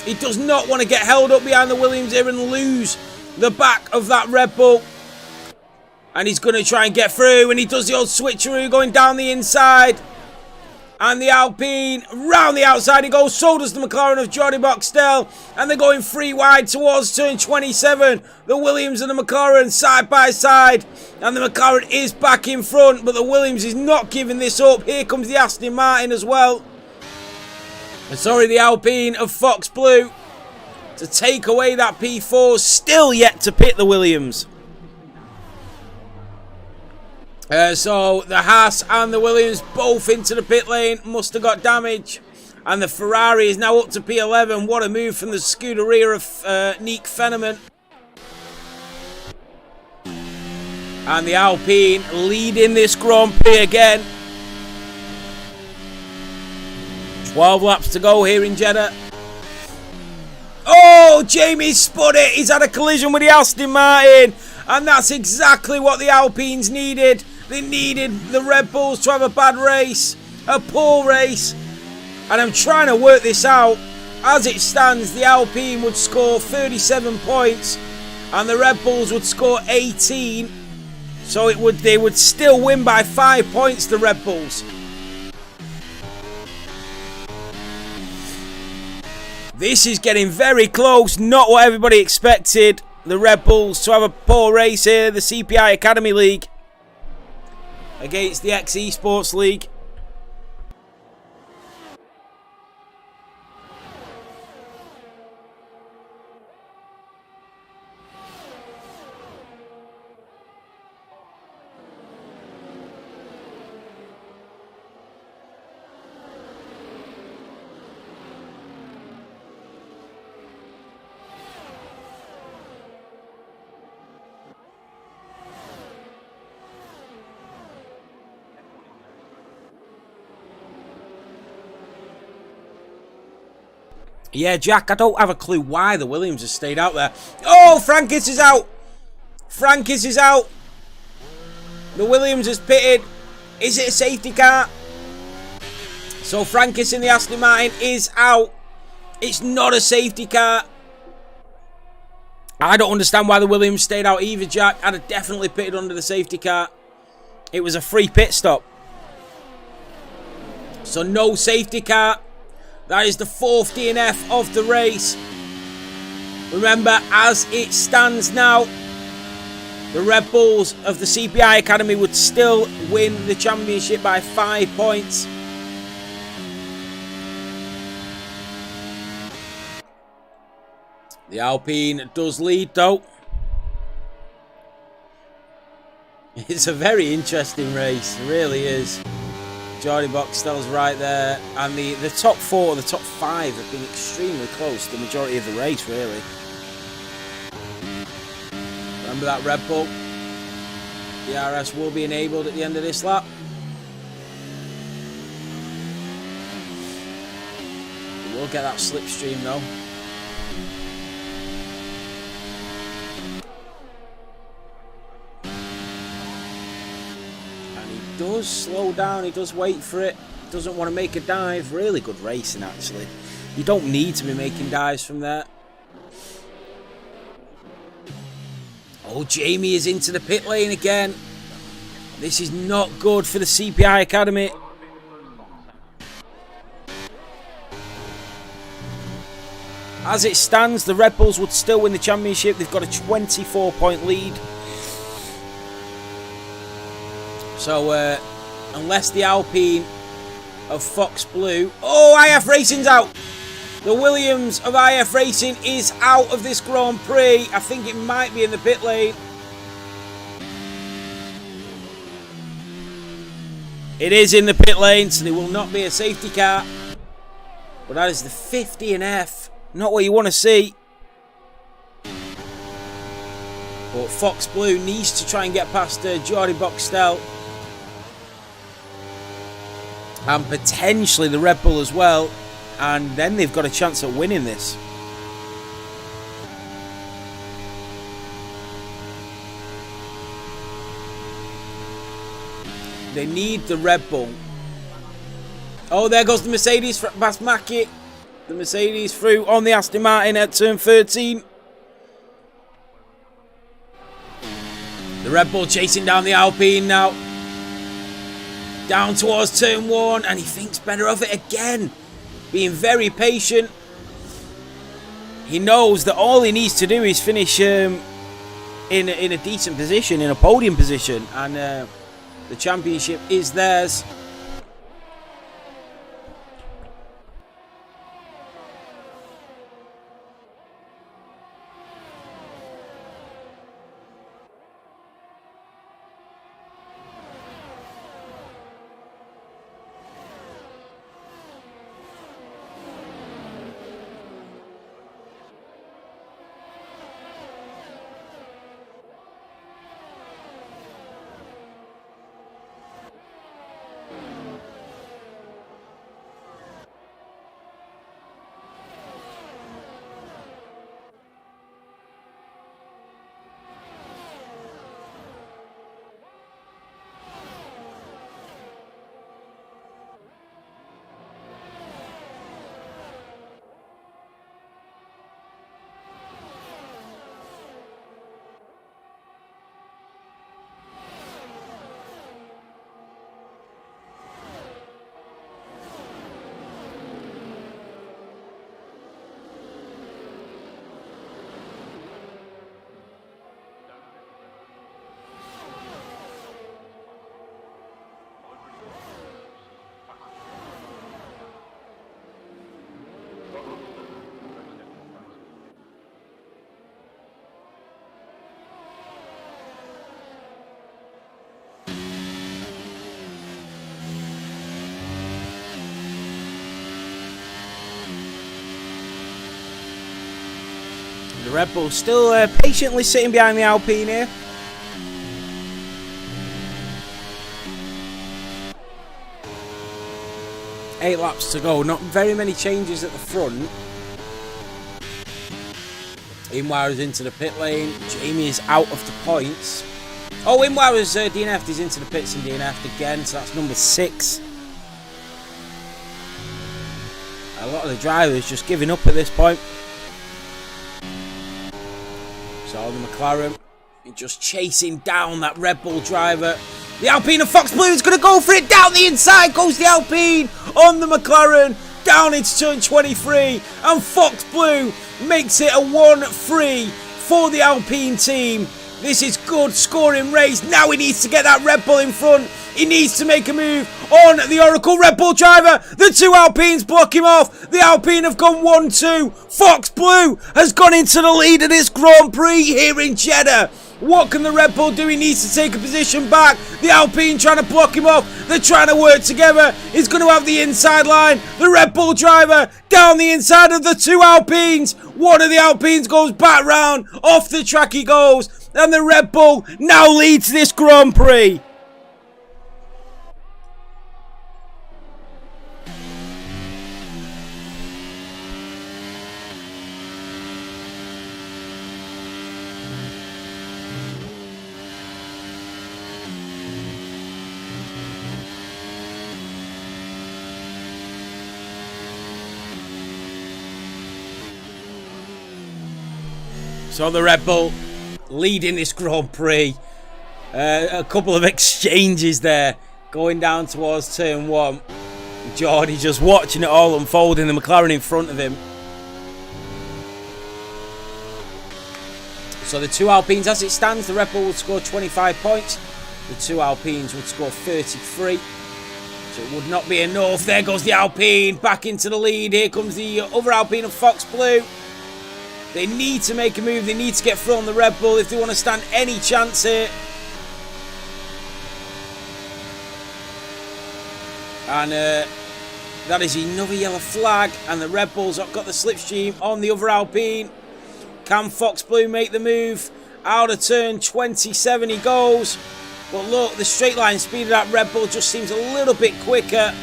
He does not want to get held up behind the Williams here and lose the back of that Red Bull. And he's going to try and get through, and he does the old switcheroo going down the inside. And the Alpine, round the outside he goes. So does the McLaren of Jordi Boxtel. And they're going 3 wide towards turn 27. The Williams and the McLaren side by side. And the McLaren is back in front, but the Williams is not giving this up. Here comes the Aston Martin as well. Sorry, the Alpine of Fox Blue to take away that P4. Still yet to pit the Williams. So the Haas and the Williams both into the pit lane. Must have got damage. And the Ferrari is now up to P11. What a move from the Scuderia of Nick Fenneman. And the Alpine leading this Grand Prix again. 12 laps to go here in Jeddah. Oh, Jamie spun it. He's had a collision with the Aston Martin. And that's exactly what the Alpines needed. They needed the Red Bulls to have a bad race. A poor race. And I'm trying to work this out. As it stands, the Alpine would score 37 points. And the Red Bulls would score 18. So they would still win by 5 points, the Red Bulls. This is getting very close. Not what everybody expected. The Red Bulls to have a poor race here. The CPI Academy League against the ex-Esports League. Yeah, Jack, I don't have a clue why the Williams has stayed out there. Oh, Frankis is out. Frankis is out. The Williams has pitted. Is it a safety car? So Frankis in the Aston Martin is out. It's not a safety car. I don't understand why the Williams stayed out either, Jack. I'd have definitely pitted under the safety car. It was a free pit stop. So no safety car. That is the 4th DNF of the race. Remember, as it stands now, the Red Bulls of the CPI Academy would still win the championship by 5 points. The Alpine does lead though. It's a very interesting race, it really is. Jordi Boxtel's right there. And the top 4, the top 5 have been extremely close the majority of the race, really. Remember that Red Bull? The RS will be enabled at the end of this lap. We will get that slipstream though. And he does slow down, he does wait for it. Doesn't want to make a dive. Really good racing actually. You don't need to be making dives from there. Oh, Jamie is into the pit lane again. This is not good for the CPI Academy. As it stands, the Red Bulls would still win the championship. They've got a 24-point lead. So, unless the Alpine of Fox Blue... Oh, IF Racing's out! The Williams of IF Racing is out of this Grand Prix. I think it might be in the pit lane. It is in the pit lane, so there will not be a safety car. But that is the 50 and F. Not what you want to see. But Fox Blue needs to try and get past Jordi Boxtel. And potentially the Red Bull as well. And then they've got a chance at winning this. They need the Red Bull. Oh, there goes the Mercedes past Mackie. The Mercedes through on the Aston Martin at turn 13. The Red Bull chasing down the Alpine now. Down towards turn 1. And he thinks better of it again. Being very patient. He knows that all he needs to do is finish in a decent position, in a podium position. And the championship is theirs. The Red Bull still patiently sitting behind the Alpine here. Eight laps to go. Not very many changes at the front. Inwauer's into the pit lane. Jamie is out of the points. Oh, Inwauer's DNF'd. He's into the pits and DNF'd again. So that's number 6. A lot of the drivers just giving up at this point. So the McLaren just chasing down that Red Bull driver. The Alpine of Fox Blue is going to go for it. Down the inside goes the Alpine on the McLaren. Down into turn 23. And Fox Blue makes it a 1-3 for the Alpine team. This is good scoring race. Now he needs to get that Red Bull in front. He needs to make a move on the Oracle Red Bull driver. The two Alpines block him off. The Alpine have gone 1-2. Fox Blue has gone into the lead of this Grand Prix here in Jeddah. What can the Red Bull do? He needs to take a position back. The Alpine trying to block him off. They're trying to work together. He's going to have the inside line. The Red Bull driver down the inside of the two Alpines. One of the Alpines goes back round. Off the track he goes. And the Red Bull now leads this Grand Prix. So the Red Bull leading this Grand Prix. A couple of exchanges there going down towards turn 1. Geordie just watching it all unfold in the McLaren in front of him. So the two Alpines, as it stands, the Red Bull would score 25 points. The two Alpines would score 33. So it would not be enough. There goes the Alpine back into the lead. Here comes the other Alpine of Fox Blue. They need to make a move. They need to get through on the Red Bull if they want to stand any chance here. And that is another yellow flag. And the Red Bulls have got the slipstream on the other Alpine. Can Fox Blue make the move? Out of turn 27 he goes. But look, the straight line speed of that Red Bull just seems a little bit quicker.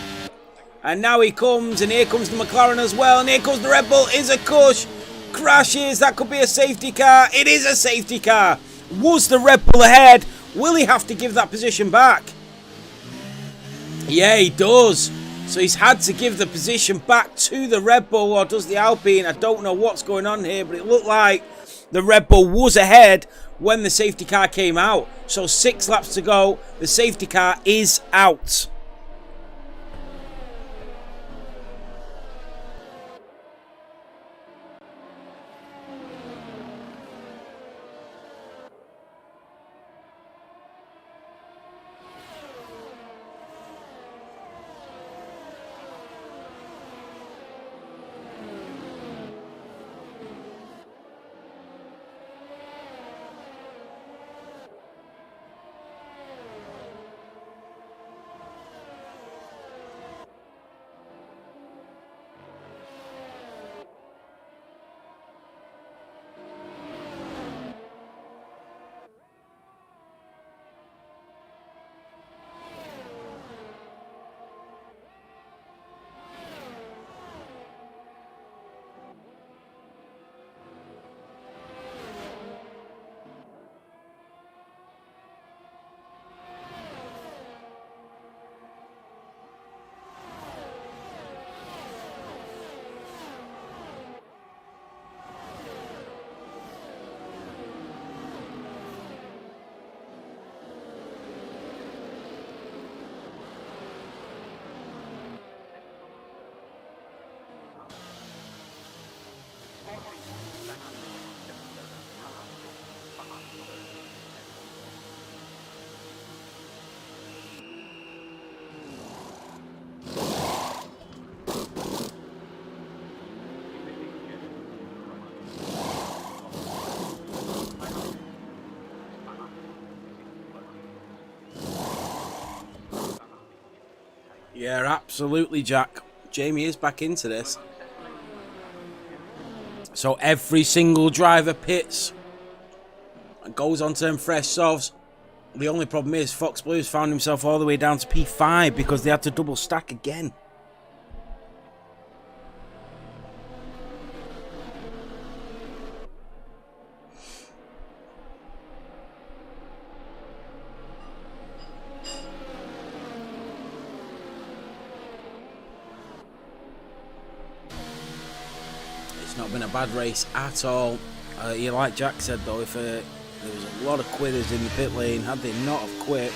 And now he comes. And here comes the McLaren as well. And here comes the Red Bull. Is a cush. Crashes. That could be a safety car. It is a safety car. Was the Red Bull ahead? Will he have to give that position back? Yeah, he does. So he's had to give the position back to the Red Bull, or does the Alpine? I don't know what's going on here, but it looked like the Red Bull was ahead when the safety car came out. So 6 laps to go. The safety car is out. Yeah, absolutely, Jack. Jamie is back into this. So every single driver pits and goes on to them fresh softs. The only problem is Fox Blues found himself all the way down to P5 because they had to double stack again. It's not been a bad race at all. Like Jack said though, if there was a lot of quitters in the pit lane, had they not have quit,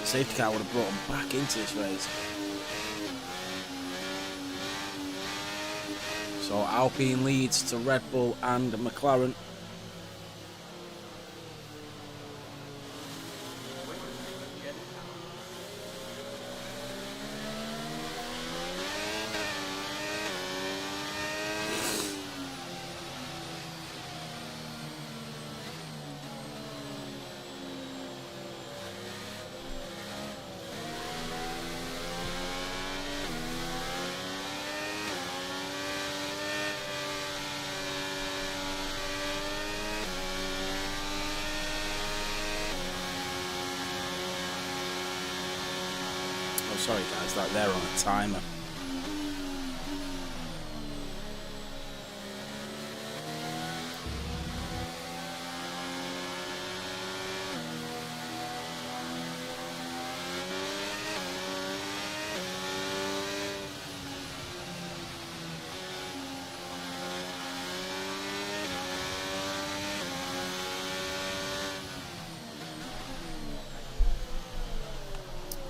the safety car would have brought them back into this race. So Alpine leads to Red Bull and McLaren. sorry guys, like they're on a timer.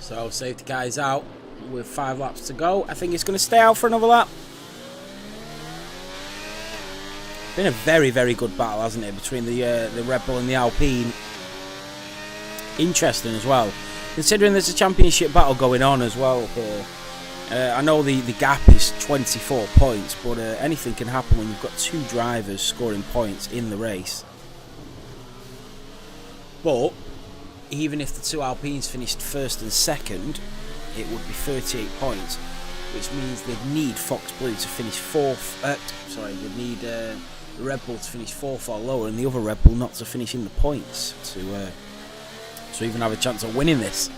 So safety car is out with 5 laps to go. I think it's going to stay out for another lap. Been a very, very good battle, hasn't it, between the Red Bull and the Alpine. Interesting as well, considering there's a championship battle going on as well here. I know the gap is 24 points, but anything can happen when you've got 2 drivers scoring points in the race. But even if the 2 Alpines finished first and second, it would be 38 points, which means they'd need Fox Blue to finish 4th. They'd need the Red Bull to finish 4th or lower, and the other Red Bull not to finish in the points to even have a chance of winning this.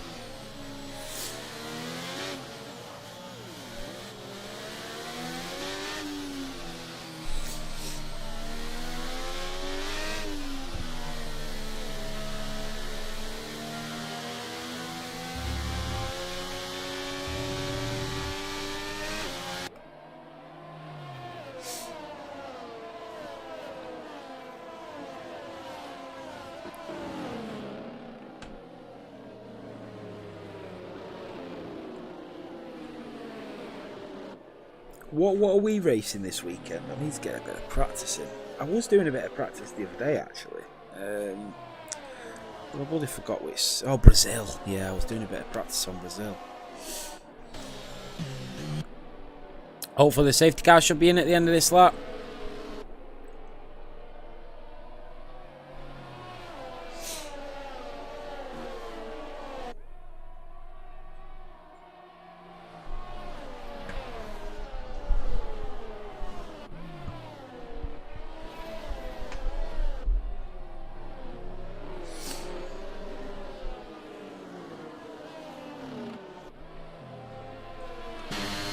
What are we racing this weekend? I need to get a bit of practice in. I was doing a bit of practice the other day, actually. I bloody forgot which. Oh, Brazil. Yeah, I was doing a bit of practice on Brazil. Hopefully the safety car should be in at the end of this lap.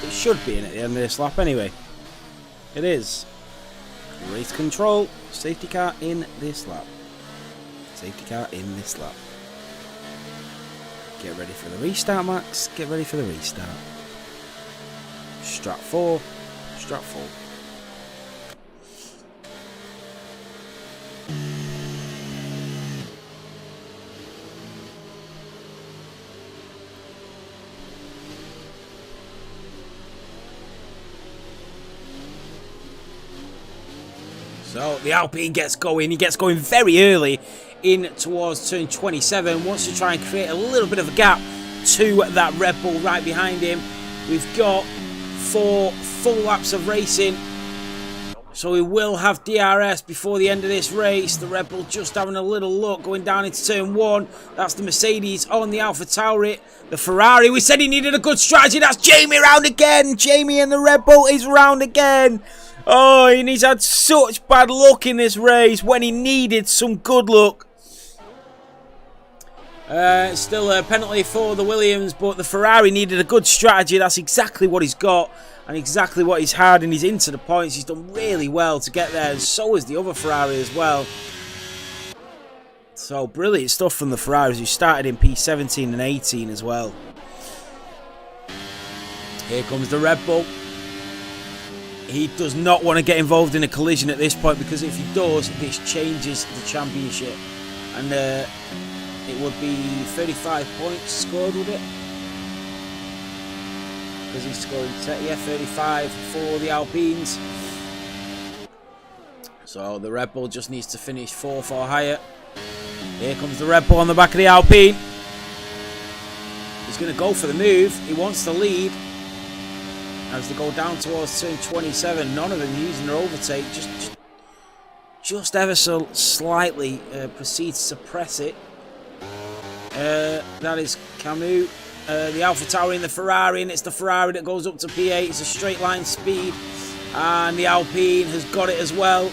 It should be in at the end of this lap anyway. It is. Race control. Safety car in this lap. Safety car in this lap. Get ready for the restart, Max. Get ready for the restart. Strat 4. Strat 4. So the Alpine gets going. He gets going very early in towards turn 27. Wants to try and create a little bit of a gap to that Red Bull right behind him. We've got 4 full laps of racing. So we will have DRS before the end of this race. The Red Bull just having a little look going down into turn 1. That's the Mercedes on the AlphaTauri. The Ferrari, we said he needed a good strategy. That's Jamie round again. Jamie and the Red Bull is round again. Oh, and he's had such bad luck in this race when he needed some good luck. Still a penalty for the Williams, but the Ferrari needed a good strategy. That's exactly what he's got and exactly what he's had, and he's into the points. He's done really well to get there, and so is the other Ferrari as well. So brilliant stuff from the Ferraris, who started in P17 and 18 as well. Here comes the Red Bull. He does not want to get involved in a collision at this point, because if he does, this changes the championship. And it would be 35 points scored, would it? Because he's scoring 35 for the Alpines. So the Red Bull just needs to finish 4th or higher. Here comes the Red Bull on the back of the Alpine. He's going to go for the move. He wants to lead. As they go down towards turn 27, none of them using their overtake, just ever so slightly proceeds to press it. That is Camus, the AlphaTauri and the Ferrari, and it's the Ferrari that goes up to P8. It's a straight line speed, and the Alpine has got it as well.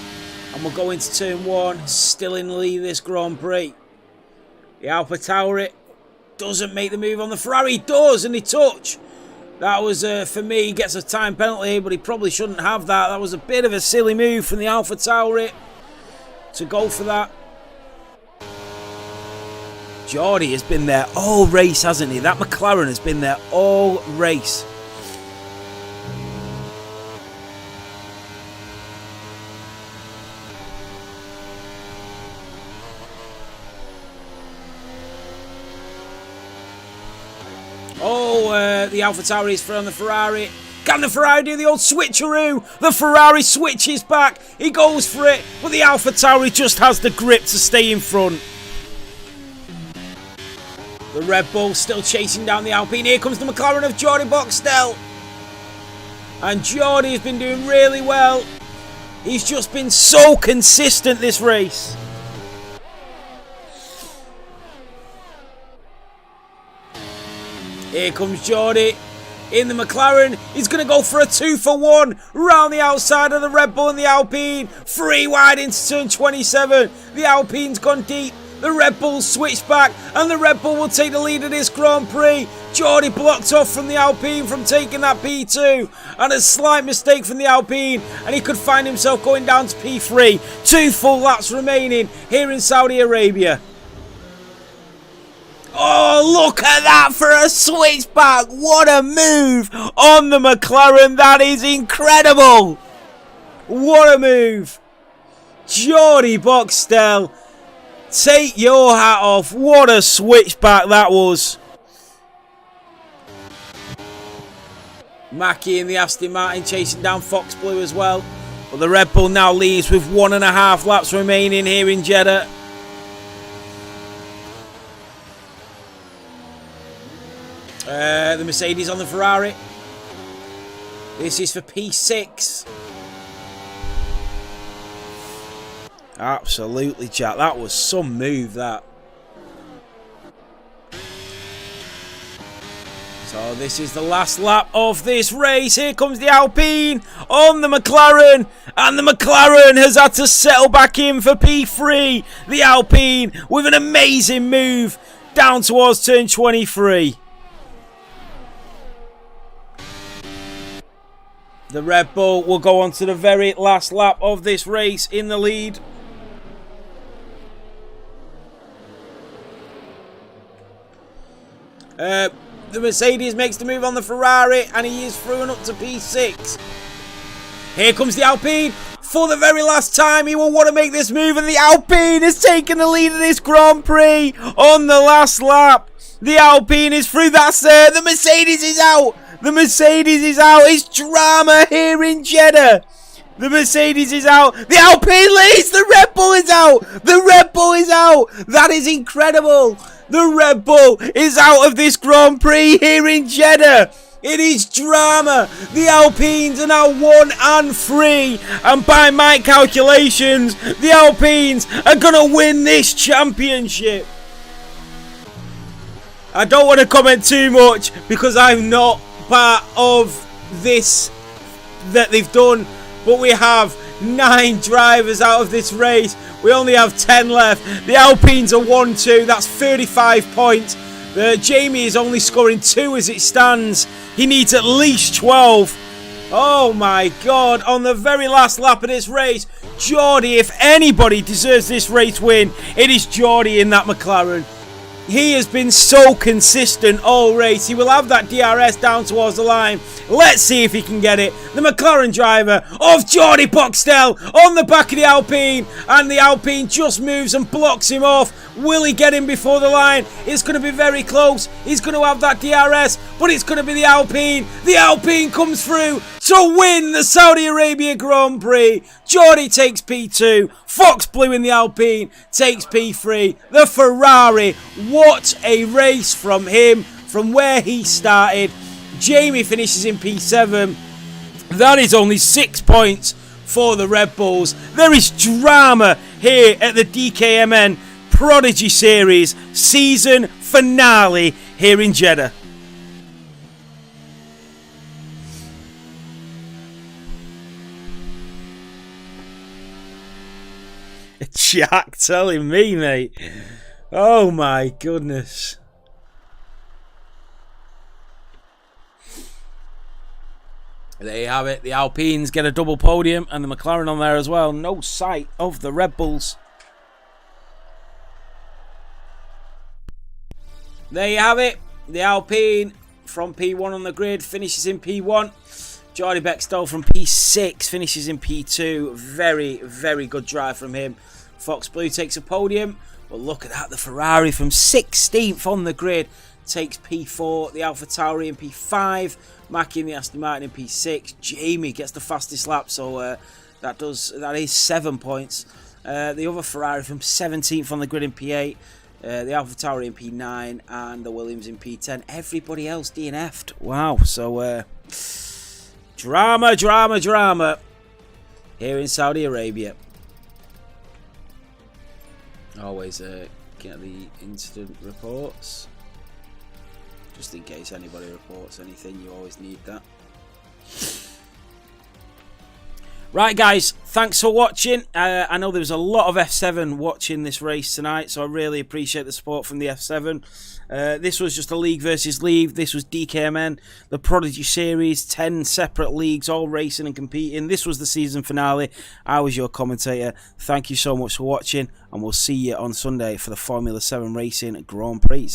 And we'll go into turn 1, still in the lead of this Grand Prix. The AlphaTauri doesn't make the move on the Ferrari. He does, and he touch. That was, for me, he gets a time penalty, but he probably shouldn't have that. That was a bit of a silly move from the AlphaTauri to go for that. Geordie has been there all race, hasn't he? That McLaren has been there all race. Oh, the AlphaTauri is on the Ferrari. Can the Ferrari do the old switcheroo? The Ferrari switches back. He goes for it, but the AlphaTauri just has the grip to stay in front. The Red Bull still chasing down the Alpine. Here comes the McLaren of Geordie Boxtel. And Geordie has been doing really well. He's just been so consistent this race. Here comes Geordie in the McLaren. He's going to go for a 2-for-1 round the outside of the Red Bull and the Alpine. 3 wide into turn 27. The Alpine's gone deep. The Red Bull switched back and the Red Bull will take the lead of this Grand Prix. Geordie blocked off from the Alpine from taking that P2. And a slight mistake from the Alpine. And he could find himself going down to P3. 2 full laps remaining here in Saudi Arabia. Oh, look at that for a switchback. What a move on the McLaren. That is incredible. What a move. Geordie Boxtel, take your hat off. What a switchback that was. Mackie in the Aston Martin chasing down Fox Blue as well. But the Red Bull now leads with 1.5 laps remaining here in Jeddah. The Mercedes on the Ferrari. This is for P6. Absolutely, Jack. That was some move, that. So this is the last lap of this race. Here comes the Alpine on the McLaren. And the McLaren has had to settle back in for P3. The Alpine with an amazing move down towards turn 23. The Red Bull will go on to the very last lap of this race in the lead. The Mercedes makes the move on the Ferrari and he is through and up to P6. Here comes the Alpine. For the very last time, he will want to make this move and the Alpine is taking the lead of this Grand Prix on the last lap. The Alpine is through. That's the Mercedes is out. The Mercedes is out. It's drama here in Jeddah. The Mercedes is out. The Alpine leads. The Red Bull is out. The Red Bull is out. That is incredible. The Red Bull is out of this Grand Prix here in Jeddah. It is drama. The Alpines are now 1 and 3. And by my calculations, the Alpines are going to win this championship. I don't want to comment too much because I'm not part of this that they've done, but we have 9 drivers out of this race. We only have 10 left. The Alpines are 1-2. That's 35 points. Jamie is only scoring 2 as it stands. He needs at least 12. Oh my God. On the very last lap of this race, Geordie, if anybody deserves this race win, it is Geordie in that McLaren. He has been so consistent all race. He will have that DRS down towards the line. Let's see if he can get it. The McLaren driver of Geordie Boxtel on the back of the Alpine. And the Alpine just moves and blocks him off. Will he get him before the line? It's going to be very close. He's going to have that DRS. But it's going to be the Alpine. The Alpine comes through to win the Saudi Arabia Grand Prix. Geordie takes P2. Fox Blue in the Alpine takes P3. The Ferrari, what a race from him, from where he started. Jamie finishes in P7. That is only 6 points for the Red Bulls. There is drama here at the DKMN Prodigy Series season finale here in Jeddah. Jack telling me, mate. Oh my goodness. There you have it. The Alpines get a double podium and the McLaren on there as well. No sight of the Red Bulls. There you have it. The Alpine from P1 on the grid finishes in P1. Jordi Bextol from P6 finishes in P2. Very, very good drive from him. Fox Blue takes a podium. But look at that. The Ferrari from 16th on the grid takes P4. The AlphaTauri in P5. Mackie in the Aston Martin in P6. Jamie gets the fastest lap. So that is 7 points. The other Ferrari from 17th on the grid in P8. The AlphaTauri in P9 and the Williams in P10. Everybody else DNF'd. Wow. So drama here in Saudi Arabia. Always looking at the incident reports. Just in case anybody reports anything, you always need that. Right, guys, thanks for watching. I know there was a lot of F7 watching this race tonight, so I really appreciate the support from the F7. This was just a league versus league. This was DKMN, the Prodigy series, 10 separate leagues, all racing and competing. This was the season finale. I was your commentator. Thank you so much for watching, and we'll see you on Sunday for the Formula 7 Racing Grand Prix.